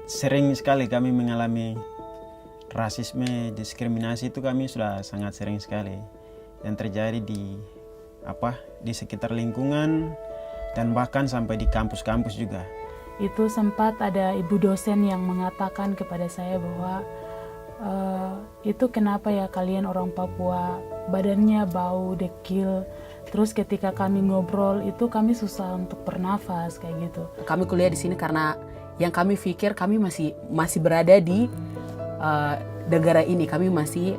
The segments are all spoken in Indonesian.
sering sekali kami mengalami rasisme, diskriminasi itu kami sudah sangat sering sekali yang terjadi di sekitar lingkungan dan bahkan sampai di kampus-kampus juga. Itu sempat ada ibu dosen yang mengatakan kepada saya bahwa itu kenapa ya kalian orang Papua badannya bau, dekil. Terus ketika kami ngobrol itu kami susah untuk bernafas kayak gitu. Kami kuliah di sini karena yang kami pikir kami masih berada di negara ini. Kami masih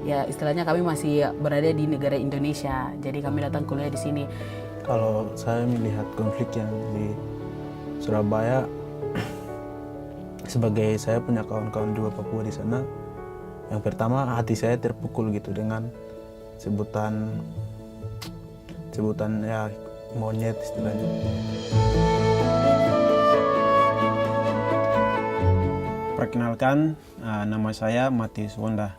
ya istilahnya kami masih berada di negara Indonesia. Jadi kami datang kuliah di sini. Kalau saya melihat konflik yang di Surabaya, sebagai saya punya kawan-kawan juga Papua di sana, yang pertama hati saya terpukul gitu dengan sebutan ya monyet istilahnya. Perkenalkan, nama saya Matius Wonda.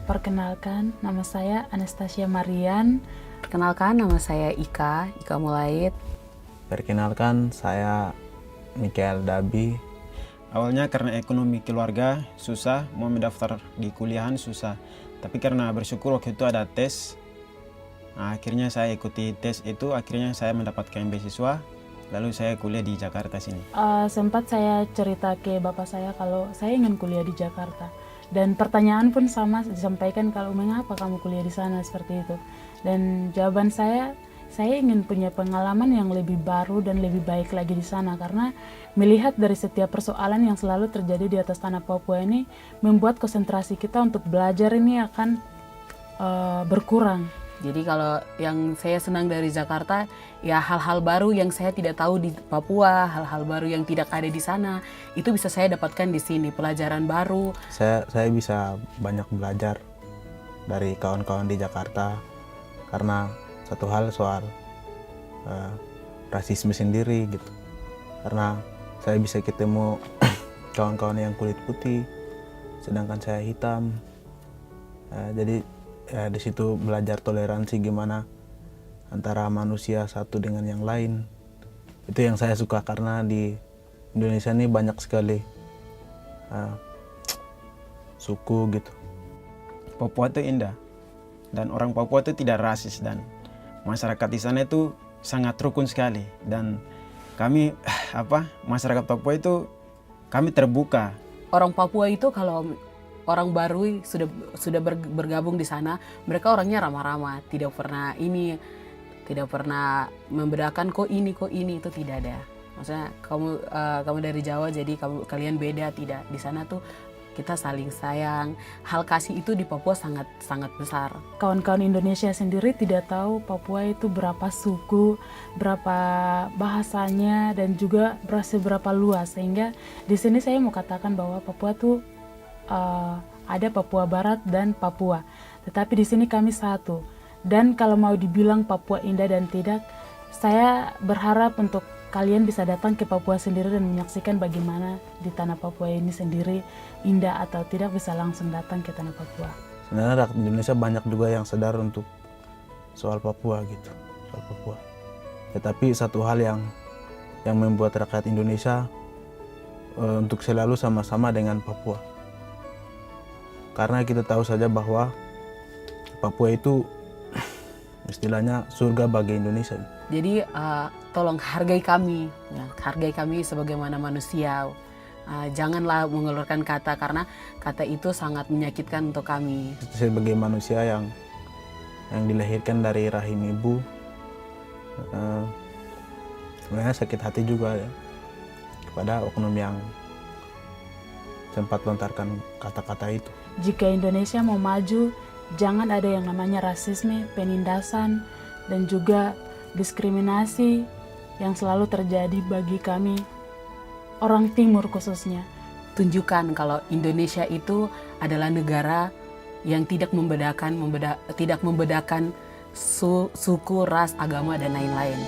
Perkenalkan, nama saya Anastasia Marian. Perkenalkan, nama saya Ika Mulaid. Perkenalkan, saya Mikael Dabi. Awalnya karena ekonomi keluarga susah, mau mendaftar di kuliahan susah. Tapi karena bersyukur waktu itu ada tes, akhirnya saya ikuti tes itu, akhirnya saya mendapatkan beasiswa, lalu saya kuliah di Jakarta sini. Sempat saya cerita ke bapak saya kalau saya ingin kuliah di Jakarta. Dan pertanyaan pun sama disampaikan kalau mengapa kamu kuliah di sana seperti itu. Dan jawaban saya ingin punya pengalaman yang lebih baru dan lebih baik lagi di sana, karena melihat dari setiap persoalan yang selalu terjadi di atas tanah Papua ini membuat konsentrasi kita untuk belajar ini akan berkurang. Jadi kalau yang saya senang dari Jakarta, ya hal-hal baru yang saya tidak tahu di Papua, hal-hal baru yang tidak ada di sana, itu bisa saya dapatkan di sini, pelajaran baru. Saya bisa banyak belajar dari kawan-kawan di Jakarta, karena satu hal soal rasisme sendiri gitu. Karena saya bisa ketemu kawan-kawan yang kulit putih, sedangkan saya hitam. Jadi ya di situ belajar toleransi gimana antara manusia satu dengan yang lain. Itu yang saya suka, karena di Indonesia ini banyak sekali suku gitu. Papua itu indah dan orang Papua itu tidak rasis dan masyarakat di sana itu sangat rukun sekali, dan kami masyarakat Papua itu kami terbuka. Orang Papua itu kalau orang baru sudah bergabung di sana, mereka orangnya ramah-ramah, tidak pernah membedakan kok ini itu tidak ada. Maksudnya kamu dari Jawa jadi kalian beda, tidak. Di sana tuh kita saling sayang. Hal kasih itu di Papua sangat besar. Kawan-kawan Indonesia sendiri tidak tahu Papua itu berapa suku, berapa bahasanya, dan juga seberapa luas. Sehingga di sini saya mau katakan bahwa Papua tuh ada Papua Barat dan Papua, tetapi di sini kami satu. Dan kalau mau dibilang Papua indah dan tidak, saya berharap untuk kalian bisa datang ke Papua sendiri dan menyaksikan bagaimana di tanah Papua ini sendiri indah atau tidak, bisa langsung datang ke tanah Papua. Sebenarnya rakyat Indonesia banyak juga yang sadar untuk soal Papua gitu, soal Papua. Tetapi satu hal yang membuat rakyat Indonesia untuk selalu sama-sama dengan Papua. Karena kita tahu saja bahwa Papua itu istilahnya surga bagi Indonesia. Jadi tolong hargai kami sebagaimana manusia. Janganlah mengeluarkan kata, karena kata itu sangat menyakitkan untuk kami. Sebagai manusia yang dilahirkan dari rahim ibu, sebenarnya sakit hati juga ya kepada oknum yang sempat lontarkan kata-kata itu. Jika Indonesia mau maju, jangan ada yang namanya rasisme, penindasan, dan juga diskriminasi yang selalu terjadi bagi kami, orang Timur khususnya. Tunjukkan kalau Indonesia itu adalah negara yang tidak membedakan suku, ras, agama, dan lain-lain.